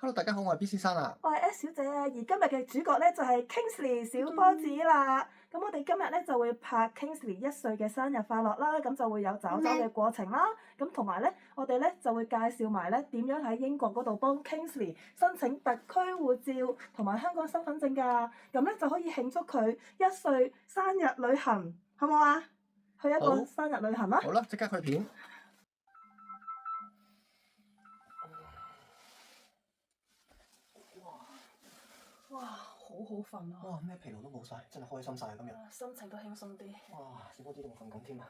Hello，大家好，我係 B 先生啊。我係 S 小姐啊，而今日嘅主角咧就係 Kingsley 小波子啦。咁我哋今日咧就會拍 Kingsley 1歲嘅生日快樂啦，咁就會有找周嘅過程啦。咁同埋咧，我哋咧就會介紹埋咧點樣喺英國嗰度幫 Kingsley 申請特區護照同埋香港身份證㗎。咁咧就可以慶祝佢1歲生日旅行，好唔好啊？去一個生日旅行啦！好啦，即刻去片。哇，好好瞓啊！哇，咩疲勞都冇晒，真係開心晒今日。心情都輕鬆啲。哇，小波子仲瞓緊添啊！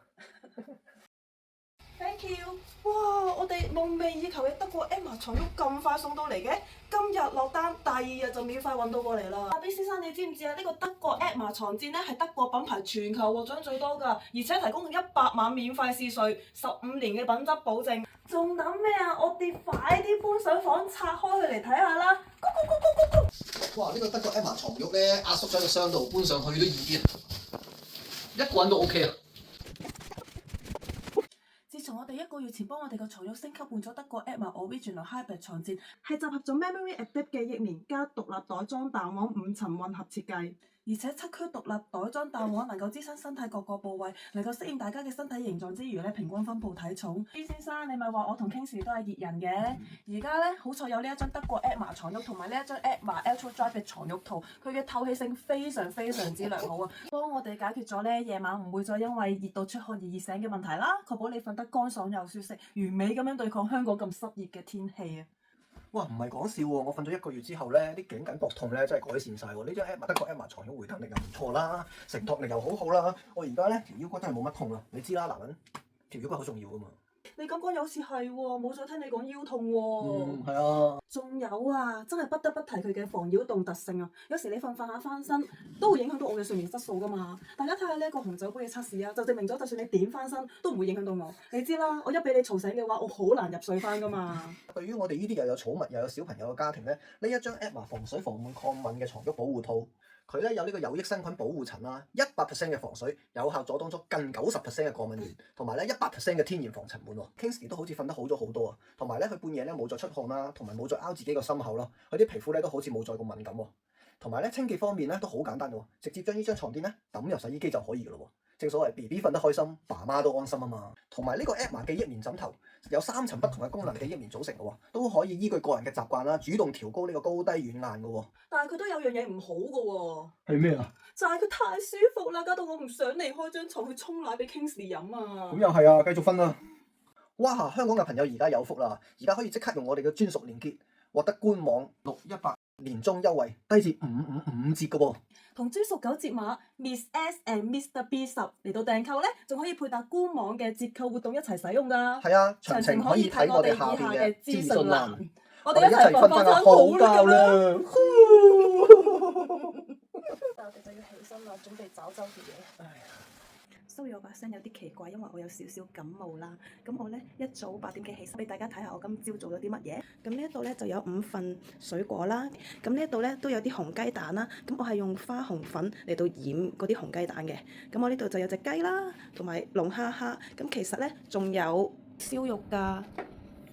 Thank you！哇，我哋夢寐以求嘅德國 Emma 床褥咁快送到嚟嘅，今日落單，第2日就免費運到過嚟啦。阿 B 先生，你知唔知啊？呢個德國 Emma 床墊咧係德國品牌全球獲獎最多㗎，而且提供100晚免費試睡，15年嘅品質保證。仲等咩啊？我哋快啲搬上房，拆開佢嚟睇下啦！哇，呢個德國 Emma 床褥咧壓縮咗喺個箱度，搬上去都易啲，一個人都 OK 啊！自從我哋1個月前幫我哋個床褥升級換咗德國 Emma Original Hybrid 床墊，係集合咗 Memory Adapt 嘅翼棉加獨立袋裝彈簧5層混合設計，而且7區獨立袋裝彈簧能夠支撐身體各個部位，能夠適應大家嘅身體形狀之餘咧，平均分佈體重。B 先生，你咪話我同 Kingsley 都係熱人嘅，而家咧好彩有呢一張德國 Emma 床褥同埋呢一張 Emma Ultra Dry 嘅床褥套，佢嘅透氣性非常之良好啊，幫我哋解決咗咧夜晚唔會再因為熱到出汗而熱醒嘅問題啦，確保你瞓得乾爽又舒適，完美咁樣對抗香港咁濕熱嘅天氣啊！哇，唔係講笑喎！我瞓咗1個月之後咧，啲頸緊膊痛咧真係改善晒喎。呢張德國 Emma 床褥回彈力又唔錯啦，承托力又好好啦。我而家咧條腰骨真係冇乜痛啦。你知啦，男人條腰骨好重要噶嘛。你咁講有時係喎，冇再聽你講腰痛喎。係啊。仲有啊，真係不得不提佢嘅防擾動特性啊！有時你瞓下翻身，都會影響到我嘅睡眠質素噶嘛。大家睇下呢一個紅酒杯嘅測試啊，就證明咗，就算你點翻身，都唔會影響到我。你知啦，我一俾你嘈醒嘅話，我好難入睡翻噶嘛。對於我哋呢啲又有寵物又有小朋友嘅家庭咧，呢一張 Emma 防水防蟎抗敏嘅床褥保護套。佢咧有呢個有益生菌保護層啦，100% 嘅防水，有效阻擋咗近90% 嘅過敏源，同埋咧100% 嘅天然防塵蟎喎。Kingsley 都好似瞓得好咗好多啊，同埋咧佢半夜咧冇再出汗啦，同埋冇再拗自己個心口咯，佢啲皮膚咧都好似冇再咁敏感喎。同埋咧清潔方面咧都好簡單嘅喎，直接將呢張床墊咧抌入洗衣機就可以嘅咯喎。正所謂 BB 瞓得開心，爸媽都安心啊嘛。同埋呢個 Emma 嘅翼棉枕頭有3層不同嘅功能嘅翼棉組成嘅喎，都可以依據個人嘅習慣啦，主動調高呢個高低軟硬嘅喎。但係佢都有樣嘢唔好嘅喎。係咩啊？就係佢太舒服啦，搞到我唔想離開張床去沖奶俾 Kingsley 飲啊！咁又係啊，繼續瞓啦！哇，香港嘅朋友而家有福啦，而家可以即刻用我哋嘅專屬連結，獲得官網618年終優惠，低至555折嘅喎。同專屬9折碼 Miss S and Mr B10嚟到訂購咧，仲可以配搭官網嘅折扣活動一齊使用㗎。係啊，詳情可以睇我哋下邊嘅資訊欄。我哋一齊瞓翻好覺啦！我哋就要起身啦，準備找周嘅嘢。sorry，我把聲有啲奇怪，因為我有少少感冒啦。咁我咧一早8點幾起身，俾大家睇下我今朝做咗啲乜嘢。咁呢一度咧就有5份水果啦。咁呢一度咧都有啲紅雞蛋啦。咁我係用花紅粉嚟到染嗰啲紅雞蛋嘅。咁我呢度就有隻雞啦，同埋龍蝦蝦。咁其實咧仲有燒肉㗎，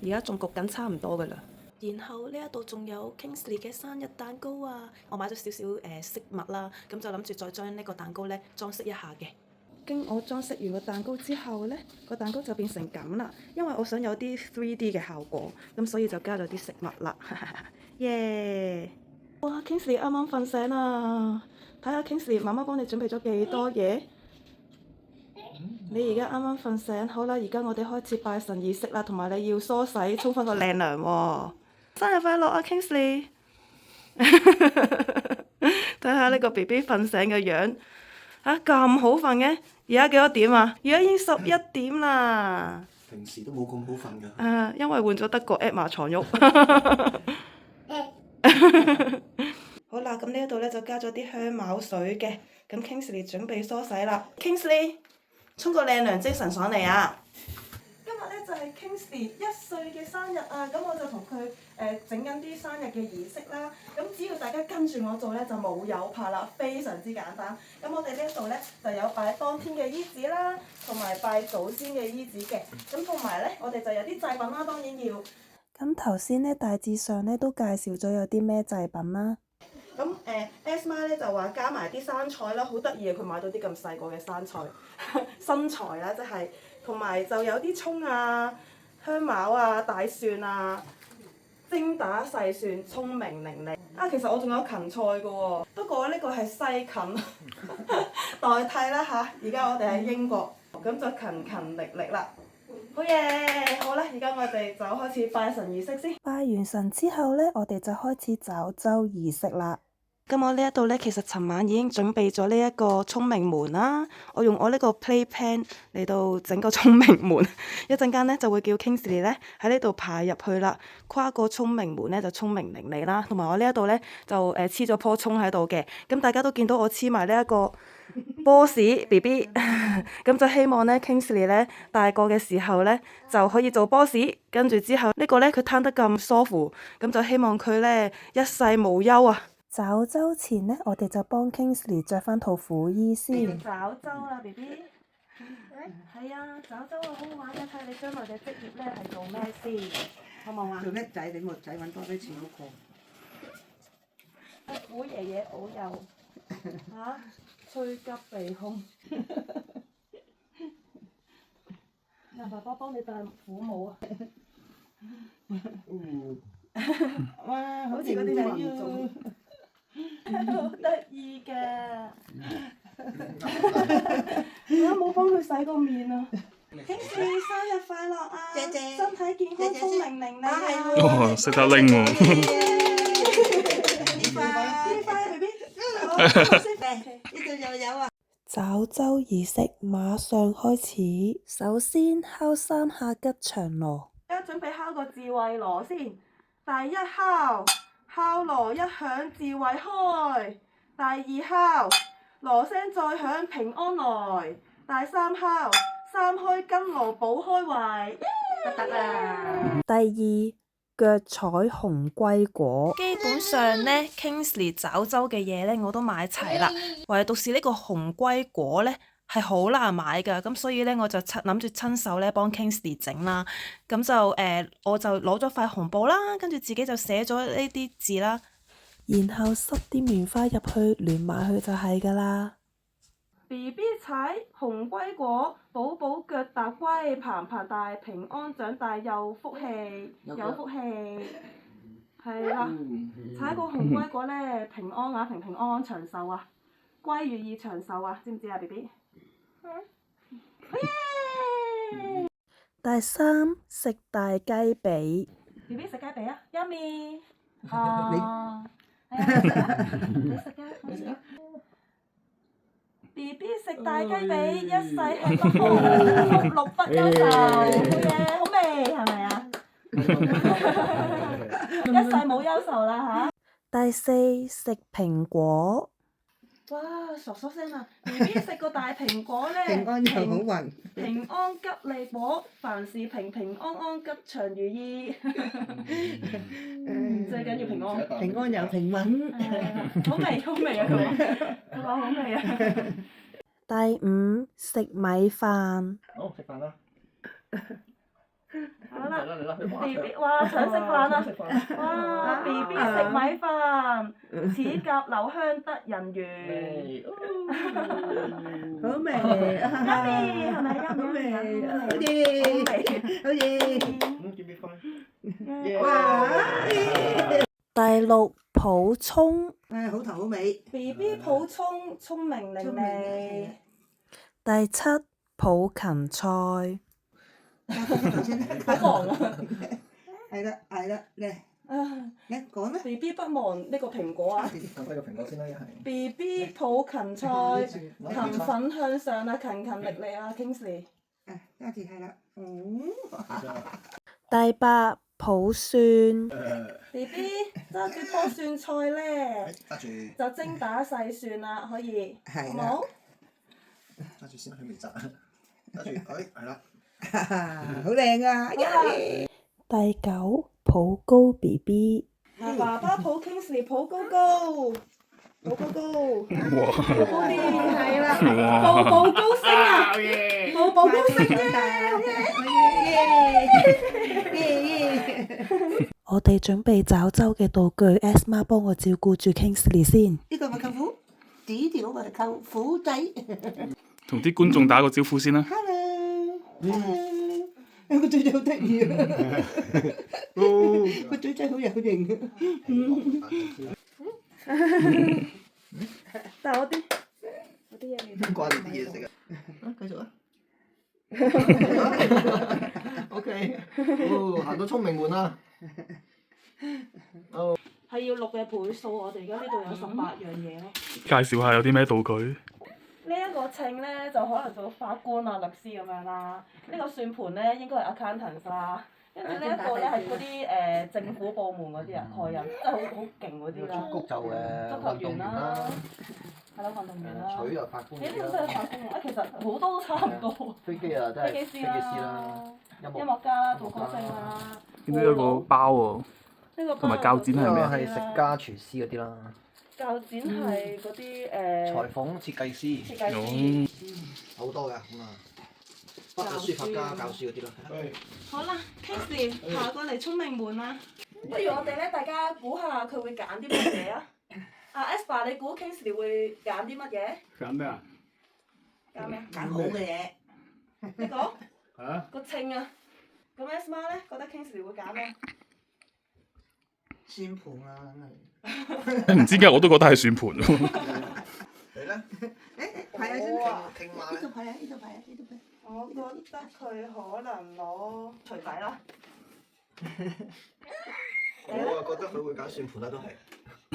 而家仲焗緊差唔多㗎啦。然後呢一度仲有 Kingsley 嘅生日蛋糕啊！我買咗少少飾物啦，咁就諗住再將呢個蛋糕咧裝飾一下嘅。經我裝飾完個蛋糕之後咧，個蛋糕就變成咁啦。因為我想有啲 3D 嘅效果，咁所以就加咗啲食物啦。耶！哇 Kingsley 啱啱瞓醒啦，睇下 Kingsley 媽媽幫你準備咗幾多嘢。你而家啱啱瞓醒，好啦，而家我哋開始拜神儀式啦，同埋你要梳洗，沖翻個靚涼喎。生日快樂啊 Kingsley！ 睇下呢個 BB 瞓醒嘅樣，咁好瞓嘅。而家幾多點啊？而家已經11點啦。平時都冇咁好瞓㗎。因為換咗德國 Emma 床褥。好啦，咁呢一度咧就加咗啲香茅水嘅，咁 Kingsley 準備梳洗啦。Kingsley， 沖個靚涼，精神爽利啊！今日咧就係 Kingsley 1歲嘅生日啊，咁我就同佢整緊啲生日嘅儀式啦。咁只要大家跟住我做咧，就冇有怕啦，非常之簡單。咁我哋呢一度咧就有擺當天嘅衣紙啦，同埋拜祖先嘅衣紙嘅。咁同埋咧，我哋就有啲祭品啦，當然要。咁頭先咧大致上咧都介紹咗有啲咩製品啦。咁S 媽咧就話加埋啲生菜啦，好得意啊！佢買到啲咁細個嘅生菜，新材啦，即係同埋就有啲葱啊、香茅啊、大蒜啊。精打細算，聰明伶俐啊！其實我仲有芹菜嘅喎，不過呢個係西芹代替啦嚇。而家我哋喺英國，咁就勤勤力力啦。好嘢！好啦，而家我哋就開始拜神儀式先。拜完神之後呢，我哋就開始找周儀式啦。咁我呢一度呢，其實尋晚已經準備咗呢一個聰明門啦。我用我呢個 playpen 嚟到整個聰明門，一陣間呢，就會叫 Kingsley 呢喺呢度爬入去啦。跨過聰明門呢，就聰明伶俐啦。同埋我呢一度呢，就黐咗棵葱喺度嘅。咁大家都見到我黐埋呢一個 boss BB， 咁就希望呢 Kingsley 呢大個嘅時候呢，就可以做 boss。跟住之後呢個呢，佢攤得咁舒服，咁就希望佢呢一世無憂啊！找周前呢，我哋就幫 Kingsley 着翻套苦衣先。找周啦 ，B B。係啊，找周啊，好玩啊！睇你將來嘅職業咧係做咩先，好唔好啊？做叻仔，你個仔揾多啲錢好過。苦爺爺好幼嚇，催急鼻空。嗱，爸爸幫你戴虎帽啊！哇，好似嗰啲民眾。好得意嘅，我冇幫佢洗個面啊！Kingsley生日快樂啊！謝謝身體健康，聰明伶俐啊！哇，識得拎喎！呢塊 BB，呢度又有啊！找周儀式馬上開始，首先敲3下吉祥鑼。而家準備敲個智慧鑼先，第一敲。敲鑼一響，智慧開；第二敲，鑼聲再響，平安來；第三敲，三開金鑼保開懷。得啦！第二，腳踩紅龜果。基本上呢 Kingsley 找周嘅嘢呢，我都買齊啦，唯獨是呢個紅龜果呢，係好難買㗎，咁所以呢，我就諗住親手呢幫 Kingsley 整啦。咁就我就攞咗塊紅布啦，跟住自己就寫咗呢啲字啦，然後塞啲棉花入去，連埋去就係㗎啦。BB 踩紅龜果，寶寶腳踏龜，棚棚大，平安長大有福氣，有福氣。係啦，踩個紅龜果呢，平安啊，平平安安長壽啊，龜寓意長壽啊，知唔知啊 BB？好耶！第三，食大雞髀。BB 食雞髀啊，Yummy！啊，你食啊？你食啊！BB 食大雞髀，一世吃不空，福祿不憂愁，好嘢，好味，係咪啊？一世冇憂愁啦嚇！第四，食蘋果。哇，嗦嗦聲啊 ！BB 食個大蘋果呢，平安又好運，平安吉利果，凡事平平安安，吉祥如意。最緊要平安。平安又平穩。好味好味啊！佢話好味啊！第五，食米飯。好，食飯啦。好啦嚟啦，BB， 哇，想食飯啊！哇，BB 食米飯，齒頰留香得人緣。好味，Yummy，係咪好味，好好嘢，好嘢。哇！第六，抱葱。好頭好尾。BB 抱葱，聰明伶俐。第七，抱芹菜。好忙啊！係啦，嚟講啦。BB 不忘呢個蘋果啊！撳低個蘋果先啦，一係。BB 抱芹菜，勤奮向上啊，勤勤力力啊 ，Kingsley。加字係啦。第八，抱蒜。BB 揸住棵蒜菜咧，揸住。就精打細算啦，可以，好係冇？揸住先，佢未揸。揸住，係啦。好靚啊！第九，抱高 BB。爸爸抱 Kingsley，抱高高，抱高高。哇！抱高啲，係啦，步步高升啊！步步高升啫，我哋準備找周嘅道具 ，S 媽幫我照顧住 Kingsley 先。呢個咪舅父，指住我哋舅父仔。同啲觀眾打個招呼先啦。 Hello，個嘴仔好得意啊！個嘴仔好有型啊！但係我啲嘢未掛住啲嘢食啊！繼續啊！OK，行到聰明門啦。係要6嘅倍數，我哋而家呢度有18樣嘢咯。介紹下有啲咩道具。呢一個稱咧就可能做法官啊、律師咁樣啦。呢個算盤咧應該係 accountant 啦。跟住呢一個咧係嗰啲政府部門嗰啲啊，蓋印，即係好勁嗰啲啦。足就足球員啦，係咯，運動員啦。取就法官呢個真係法官啊！其實好多都差唔多。飛機啊，真係飛機師啦，音樂樂家啦，做歌星啦。見到有個包喎，呢個同埋鉸剪係咩啊？係食家廚師嗰啲啦，鉸剪係嗰啲裁縫設計師設計師。好多㗎咁啊，筆啊書法家教書嗰啲咯。好啦 Kingsley 下過嚟聰明門啦。不如我哋咧，大家估下佢會揀啲乜嘢啊？阿 Espa，你估 Kingsley 會揀啲乜嘢？揀咩啊？揀咩？揀好嘅嘢。你講嚇？個稱啊。咁 S 媽咧覺得 Kingsley 會揀咩？算盤啊，唔知嘅我都覺得係算盤喎。你咧？係啊，我啊聽馬咧？呢度牌啊，呢度牌啊，呢度牌。我覺得佢可能攞錘仔啦。我啊覺得佢會揀算盤啦，都係。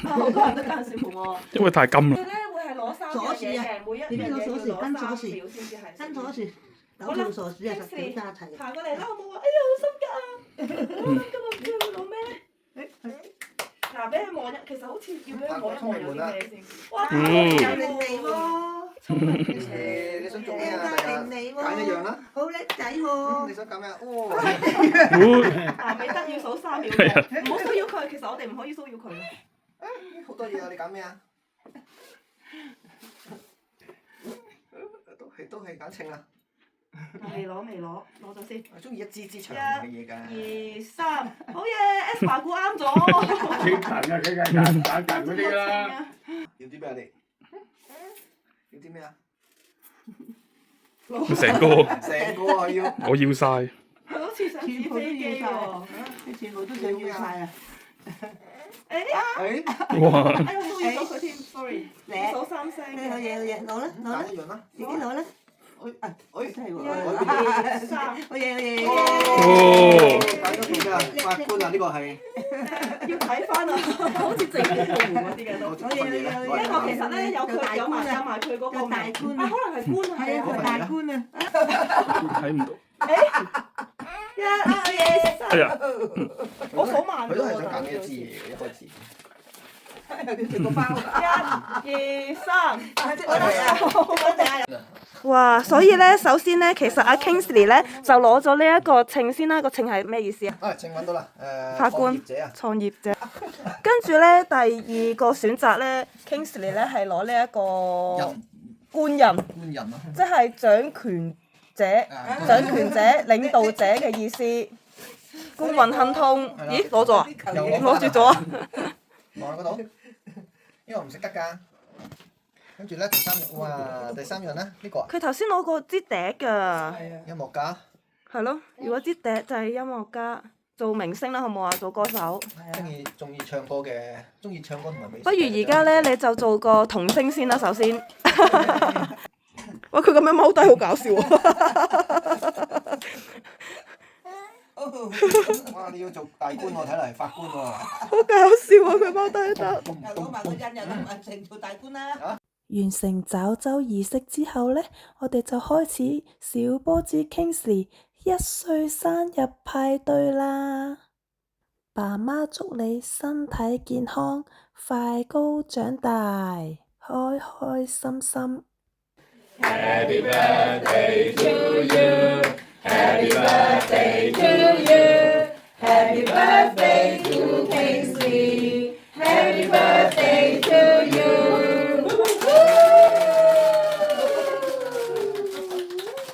好多人都揀算盤喎。因為太金啦。佢咧會係攞3樣嘢嘅，每一樣嘢要攞3秒先至係。跟鎖匙，好啦攞鎖匙啊，十幾加齊。行過嚟啦，好冇啊？哎呀，好心急啊！今日唔知佢會攞咩咧？嗱，俾佢望一，其實好似要俾佢望一望有啲咩先。哇！有靈味喎，聰明你想做咩啊？靈味喎，揀一樣啦。好叻仔喎。你想揀咩啊？哦。嗱，美德要數3秒嘅，唔好騷擾佢。其實我哋唔可以騷擾佢嘅。好多嘢啊！你揀咩啊？都係揀稱啦。未攞，攞咗先。我中意一支支長嘅嘢㗎。 1、2、3，好嘢 ！Espa 估啱咗。幾近啊？幾近？揀嗰啲啦。要啲咩啊？你？要啲咩啊？成個成個啊要。我要晒。佢好似想紙飛機喎。你全部都想要晒啊！誒。哇！哎呀，騷擾咗佢添，sorry。你數3聲嘅。好嘢好嘢，攞啦攞啦揀，一樣啦。自己攞啦。誒。真係喎。 1、2、3。好嘢好嘢。哦揀咗邊㗎？法官啊，呢個係。要睇翻啊，好似政府部門嗰啲嘅都。我乜嘢咧？呢個其實咧有佢有埋佢嗰個名，大官啊可能係官啊，係啊，個大官啊。睇唔到。 1、2、3。哎呀，我數慢咗佢都係想喎，揀呢一支嘢嘅，一開始。食個包。 1、2、3。我哋啊。哇！所以咧，首先咧，其實阿 Kingsley 咧就攞咗呢一個稱先啦。個稱係咩意思啊？啊，稱揾到啦。法官創業者啊。創業者。跟住咧，第二個選擇咧，Kingsley 咧係攞呢一個官人，官人啊。即係掌權者、掌權者、領導者嘅意思。官運亨通。咦？攞咗啊？攞住咗啊？望下嗰度，呢個唔食得㗎。跟住咧，第三樣咧，呢個啊，佢頭先攞過支笛㗎。音樂家。係咯，如果支笛就係音樂家，做明星啦，好冇啊？做歌手。中意唱歌嘅，中意唱歌同埋美食。不如而家咧，你就做個童星先啦，首先。哇！佢咁樣踎低好搞笑喎。哇！你要做大官喎，睇嚟係法官喎。好搞笑啊！佢踎低得。又攞埋個印，又攞埋成做大官啦。完成找周儀式之後呢，我哋就開始小波子 Kingsley 1歲生日派對啦！爸媽祝你身體健康，快高長大，開開心心。Happy birthday to you, Happy birthday to you, Happy birthday to Kingsley, Happy birthday to you。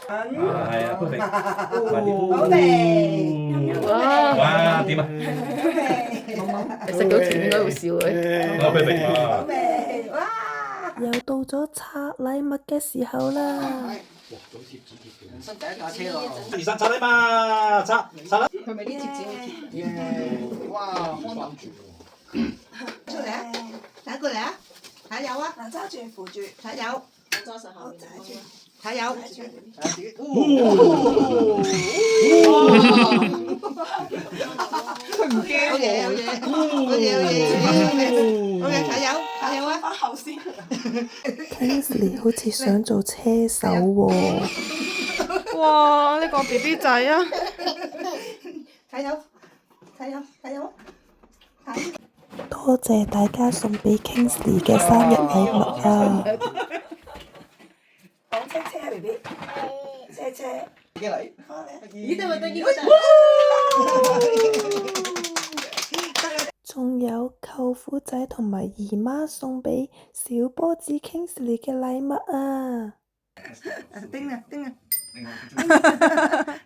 係啊，都食。好味。哇！點啊？食到甜應該會笑佢。我俾明啊！好味，哇！又到咗拆禮物嘅時候啦！人生第一架車咯！二三拆禮物，拆啦！佢咪啲貼紙會貼耶！哇，看諗住出嚟啊！睇過嚟啊！睇有啊！嗱，揸住扶住，睇有，揸實後面揸住，睇睇有。佢唔驚有嘢有嘢好嘢好嘢，好嘢睇有睇有啊！翻後先。 Kingsley 好似想做車手喎、哇！呢個 BB 仔啊，睇有睇有睇有啊！多謝大家送俾 Kingsley 嘅生日禮物啊！講車車啊 BB，車車。自己嚟。咦？對唔對？呢個仲有舅父仔同埋姨媽送俾小波子 Kingsley 嘅禮物啊！叮啊叮啊！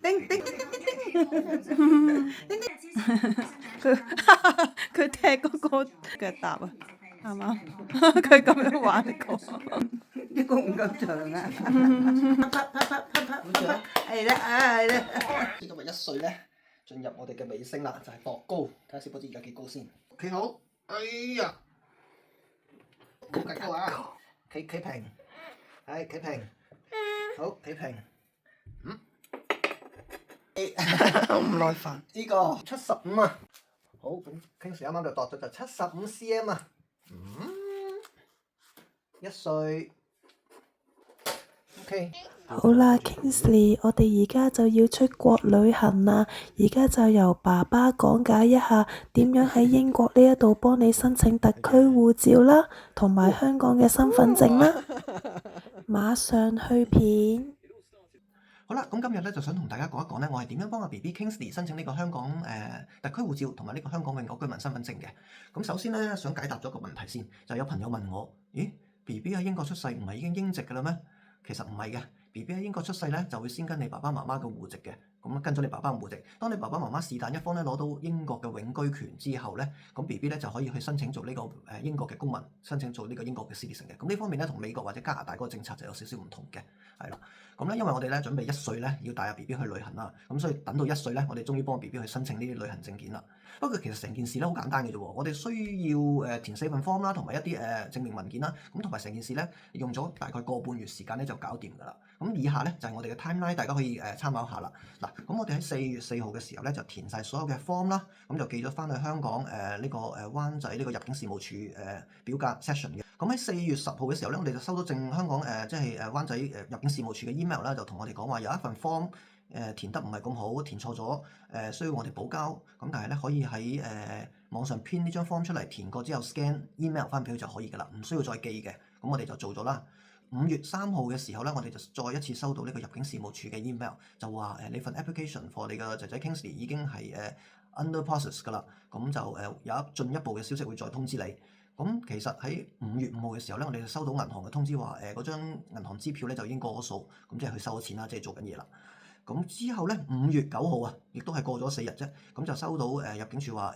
叮叮！佢踢嗰個腳踏啊，係嘛？佢咁樣玩過。呢個唔夠長啊！啪啪啪啪啪啪！係啦啊係啦！今日1歲咧，進入我哋嘅尾聲啦，就係度高，睇下小寶子而家幾高先。企好，哎呀，高格高啊！企平，係企平，好企平。好唔耐煩。呢個75啊，好咁 Kingsley 啱啱就度咗就75 cm 啊。1歲。OK。好啦，Kingsley，我哋而家就要出國旅行啦，而家就由爸爸講解一下點樣喺英國呢一度幫你申請特區護照啦，同埋香港嘅身份證啦。馬上去片。好啦，咁今日咧就想同大家講一講咧，我係點樣幫阿 BB Kingsley 申請呢個香港特區護照同埋呢個香港永久居民身份證嘅。咁首先咧想解答咗個問題先，就有朋友問我，咦 BB 喺英國出世唔係已經英籍㗎啦咩？其實唔係嘅。BB 喺英國出世咧，就會先跟你爸爸媽媽嘅戶籍嘅，咁跟咗你爸爸嘅戶籍。當你爸爸媽媽是但一方咧攞到英國嘅永居權之後咧，咁 BB 咧就可以去申請做呢個英國嘅公民，申請做呢個英國嘅 citizen 嘅。咁呢方面咧同美國或者加拿大嗰個政策就有少少唔同嘅，係啦。咁咧因為我哋咧準備1歲咧要帶阿 BB 去旅行啦，咁所以等到1歲咧，我哋終於幫 BB 去申請呢啲旅行證件啦。不過其實成件事咧好簡單嘅啫喎，我哋需要填4份 form 啦，同埋一啲證明文件啦，咁同埋成件事咧用咗大概個半月時間咧就搞掂㗎啦。咁以下咧就係我哋嘅 timeline， 大家可以參考下啦。嗱，咁我哋喺4月4號嘅時候咧就填晒所有嘅 form 啦，咁就寄咗翻去香港呢個灣仔呢個入境事務處表格 session 嘅。咁喺4月10號嘅時候咧，我哋就收到香港即係灣仔入境事務處嘅 email 啦，就同我哋講話有一份 form 填得唔係咁好，填錯咗，需要我哋補交。咁但係咧可以喺網上編呢張 form 出嚟，填過之後 scan email 翻俾佢就可以㗎啦，唔需要再寄嘅。咁我哋就做咗啦。5月3號嘅時候咧，我哋就再一次收到呢個入境事務處嘅 email， 就話你份 application for 你嘅仔仔 Kingsley 已經係under process 㗎啦，咁就有進一步嘅消息會再通知你。咁其實喺5月5號嘅時候咧，我哋就收到銀行嘅通知話嗰張銀行支票咧就已經過咗數，咁即係佢收咗錢啦，即係做緊嘢啦。咁之後咧5月9號啊，亦都係過咗4日啫，咁就收到入境處話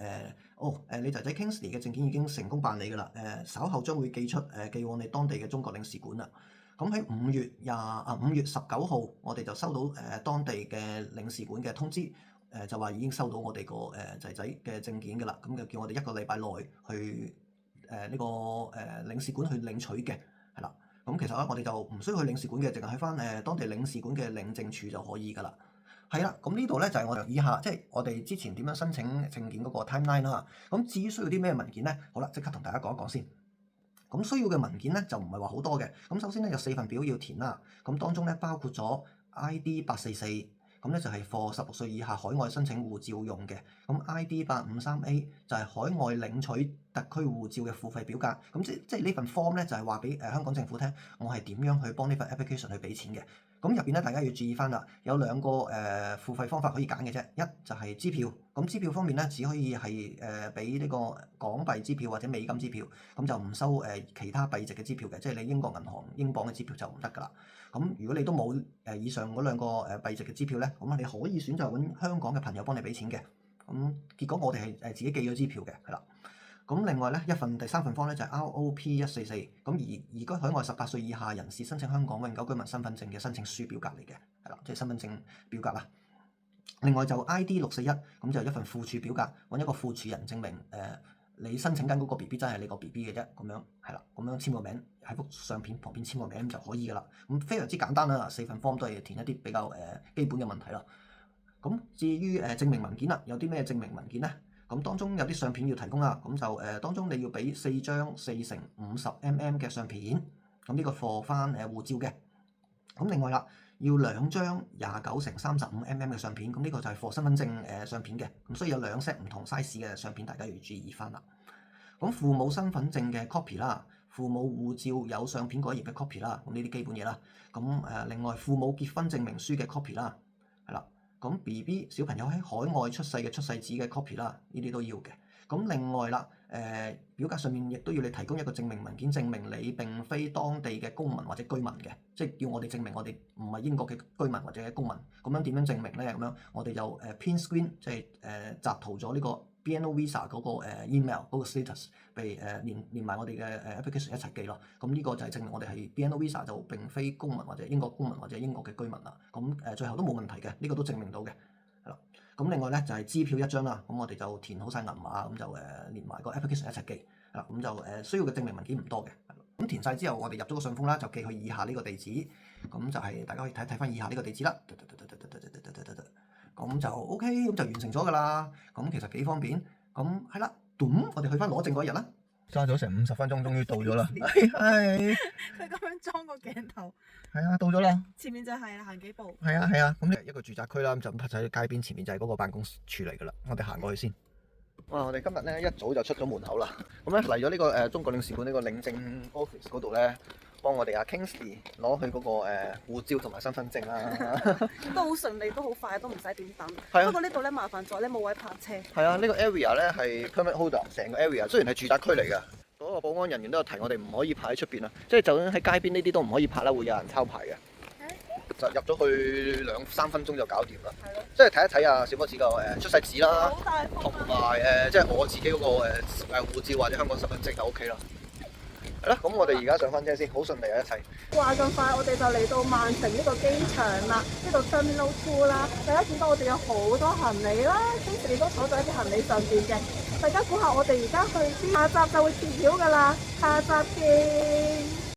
你仔仔 Kingsley 嘅證件已經成功辦理㗎啦，稍後將會寄往你當地嘅中國領事館啦。咁喺5月19號，我哋就收到當地嘅領事館嘅通知，就話已經收到我哋個仔仔嘅證件㗎啦，咁就叫我哋1個禮拜內去呢個領事館去領取嘅，係啦。咁其實咧，我哋就唔需要去領事館嘅，淨係去翻當地領事館嘅領證處就可以㗎啦。係啦，咁呢度咧就係我哋以下即係我哋之前點樣申請證件嗰個 timeline 啦。咁至於需要啲咩文件咧，好啦，即刻同大家講一講先。咁需要嘅文件咧就唔係話好多嘅。咁首先咧有4份表要填啦。咁當中咧包括咗 ID 844。咁咧就係 for 16歲以下海外申請護照用嘅，咁 ID 853A 就係海外領取特區護照嘅付費表格，咁即係呢份 form 咧就係話俾香港政府聽，我係點樣去幫呢份 application 去俾錢嘅。咁入邊咧大家要注意翻啦，有2個付費方法可以揀嘅啫，一就係支票，咁支票方面咧只可以係俾呢個港幣支票或者美金支票，咁就唔收其他幣值嘅支票嘅，即係你英國銀行英鎊嘅支票就唔得㗎啦。咁如果你都冇以上嗰2個幣值嘅支票咧，咁你可以選擇揾香港嘅朋友幫你俾錢嘅。咁結果我哋係自己寄咗支票嘅，係啦。咁另外咧第三份 form 咧就係 ROP144，咁而該海外18歲以下人士申請香港永久居民身份證嘅申請書表格嚟嘅，係啦，即係身份證表格啦。另外就 ID641，咁就一份附處表格，揾一個附處人證明你申請緊嗰個 BB 真係你個 BB 嘅啫，咁樣係啦，咁樣簽個名喺幅相片旁邊簽個名就可以噶啦。咁非常之簡單啦，4份 form 都係填一啲比較基本嘅問題啦。咁至於證明文件啦，有啲咩證明文件咧？咁當中有啲相片要提供啦，咁就當中你要俾4張4x50mm 嘅相片，咁呢個貨翻護照嘅。咁另外啦，要2張29x35mm 嘅相片，咁呢個就係貨身份證相片嘅，咁所以有2 set 唔同 size 嘅相片，大家要注意翻啦。咁父母身份證嘅 copy 啦，父母護照有相片嗰頁嘅 copy 啦，咁呢啲基本嘢啦。咁另外父母結婚證明書嘅 copy 啦，係啦。咁 BB 小朋友喺海外出世嘅出世紙嘅 copy 啦，呢啲都要嘅。咁另外啦，表格上面亦都要你提供一個證明文件，證明你並非當地嘅公民或者居民嘅，即係要我哋證明我哋唔係英國嘅居民或者公民。咁樣點樣證明咧？咁樣我哋就print screen，即係截圖咗呢個 BNO Visa 嗰個email 嗰個 status，被連埋我哋嘅application 一齊寄咯。咁呢個就係證明我哋係 BNO Visa 就並非公民或者英國公民或者英國嘅居民啦。咁最後都冇問題嘅，呢個都證明到嘅。係啦。咁另外咧就係支票1張啦，咁我哋就填好晒銀碼，咁就連埋個 application 一齊寄。係啦，咁就需要嘅證明文件唔多嘅。咁填晒之後，我哋入咗個信封啦，就寄去以下呢個地址。咁就係大家可以睇翻以下呢個地址啦。咁就 OK，咁就完成咗㗎啦。咁其實幾方便。咁係啦，我哋去翻攞證嗰日啦。揸咗成50分鐘，終於到咗啦。係。佢咁樣裝個鏡頭。係啊，到咗啦。前面就係啦，行幾步。係啊係啊，咁呢一個住宅區啦，咁就咁喺街邊前面就係嗰個辦公處嚟㗎啦。我哋行過去先。哇！我哋今日咧一早就出咗門口啦。咁咧嚟咗呢個中國領事館呢個領證 office 嗰度咧，幫我哋阿 Kingsley 攞去嗰個護照同埋身份證啦。都好順利，都好快，都唔使點等。係啊。不過呢度咧麻煩咗咧，冇位泊車。係啊，呢個 area 咧係 permit holder， 成個 area 雖然係住宅區嚟㗎，嗰個保安人員都有提我哋唔可以泊喺出邊啊，即係就算喺街邊呢啲都唔可以泊啦，會有人抄牌嘅。就入咗去2-3分鐘就搞掂啦。係咯。即係睇一睇啊，小波子個出世紙啦，同埋即係我自己嗰個護照或者香港身份證就 OK 啦。係啦，咁我哋而家上翻車先，好順利啊一切。話咁快，我哋就嚟到曼城呢個機場啦，呢度 Terminal 2啦。大家見到我哋有好多行李啦，平時都坐在一啲行李上邊嘅。大家估下我哋而家去邊？下集就會揭曉㗎啦，下集見。